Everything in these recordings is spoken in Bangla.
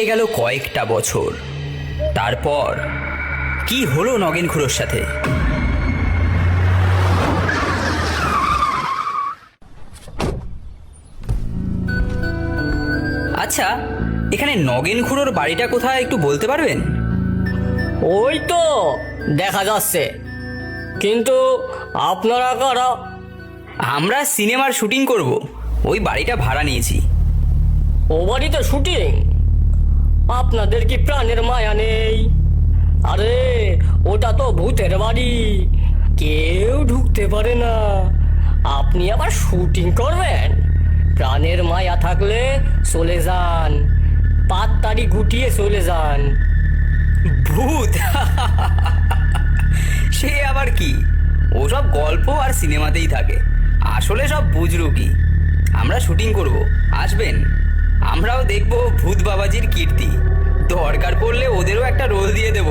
কেটে গেল কয়েকটা বছর। তারপর কি হলো নগেন খুড়োর সাথে? আচ্ছা, এখানে নগেন খুড়োর বাড়িটা কোথায় একটু বলতে পারবেন? ওই তো দেখা যাচ্ছে, কিন্তু আপনারা কারা? আমরা সিনেমার শুটিং করব, ওই বাড়িটা ভাড়া নিয়েছি। ও বাড়িতে শুটিং? আপনাদের কি প্রাণের মায়া নেই? আরে ওটা তো ভূতের বাড়ি, কেউ ঢুকতে পারে না। আপনি আবার শুটিং করবেন? প্রাণের মায়া থাকলে চলে যান, পাততাড়ি গুটিয়ে চলে যান। ভূত? সে আবার কি? ওসব গল্প আর সিনেমাতেই থাকে, আসলে সব বুজরুকি। আমরা শুটিং করব, আসবেন। আমরাও দেখব ভূত বাবাজির কীর্তি, দরকার পড়লে ওদেরও একটা রোল দিয়ে দেব।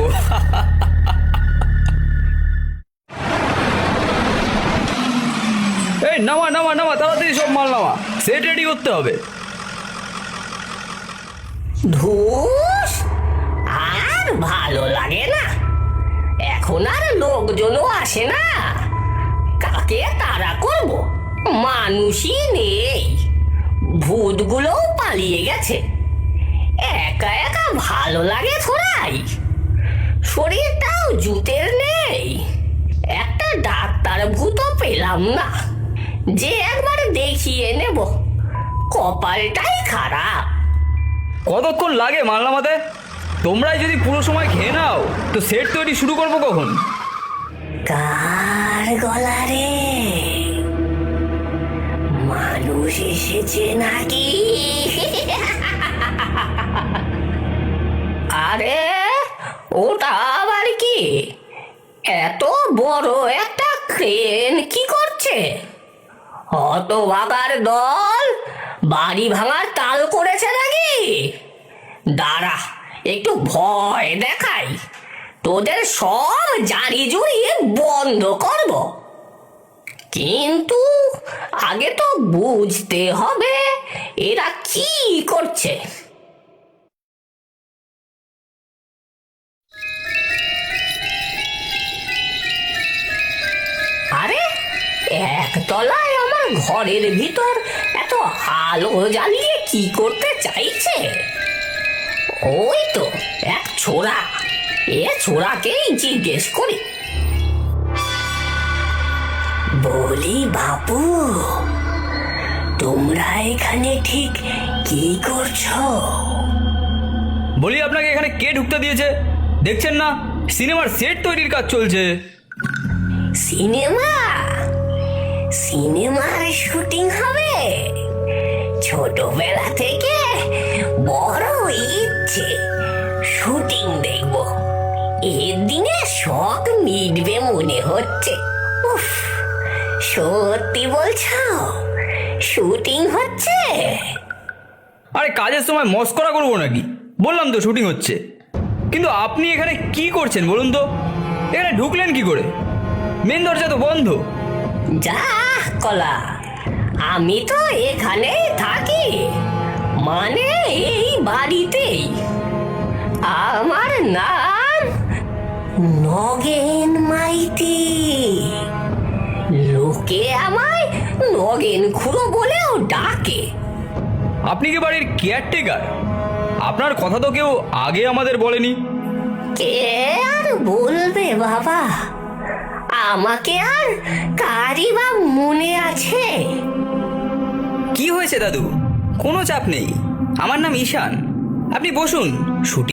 এই নামা নামা নামা, তাড়াতাড়ি সব মাল নামা, সেট রেডি করতে হবে। ধুস, আর ভালো লাগে না। এখন আর লোকজনও আসে না, কাকে তাড়া করব? মানুষই নেই, ভূতগুলোও পালিয়ে গেছে। একা একা ভালো লাগে থোড়াই, শরীরটাও জুতের নেই। একটা ডাক্তার ভূতও পেলাম না যে একবার দেখিয়ে নেব, কপালটাই খারাপ। কতক্ষণ লাগে মাল নামাতে? তোমরাই যদি পুরো সময় খেয়ে নাও তো সেট তৈরি শুরু করবো কখন? কার গলা রে? মানুষ এসেছে নাকি? আরে ওটা আবার কি? এত বড় একটা ক্রেন কি করছে? হতভাগার দল বাড়ি ভাঙার তাল করেছে নাকি? দাঁড়া, একটু ভয় দেখাই, তোদের সব জারি জুড়ি বন্ধ করব। কিন্তু আগে তো বুঝতে হবে এরা কি করছে। আরে একতলায় আমার ঘরের ভিতর এত আলো জ্বালিয়ে কি করতে চাইছে? ওই তো এক ছোড়া, এ ছোড়াকেই জিজ্ঞেস করি। বলি বাপু, তোমরা এখানে ঠিক কি করছো? বলি, আপনাকে এখানে কে ঢুকতে দিয়েছে? দেখছেন না সিনেমার সেট তৈরির কাজ চলছে। সিনেমা? সিনেমার শুটিং হবে? ছোটবেলা থেকে বড় ইচ্ছে শুটিং দেখব, এর দিনে শখ মিটবে মনে হচ্ছে। উফ, সত্যি বলছো? শুটিং হচ্ছে? আরে কাজের সময় মস্করা করবো নাকি? বললাম তো শুটিং হচ্ছে। কিন্তু আপনি এখানে কি করছেন বলুন তো? এখানে ঢুকলেন কি করে? মেন দরজা তো বন্ধ। যা কলা, আমি তো এখানেই থাকি, মানে এই বাড়িতেই। আমার নাম নগেন মাইতি, লোকে আমায় নগেন খুড়ো বলেও ডাকে। আপনি কি বাড়ির কেয়ারটেকার? আপনার কথা তো কেউ আগে আমাদের বলেনি। কে আর বলবে বাবা, আমাকে আর কারই বা মনে আছে? কি হয়েছে দাদু? কোনো চাপ নেই, আমার নাম ঈশান। আপনি বসুন, শুটিং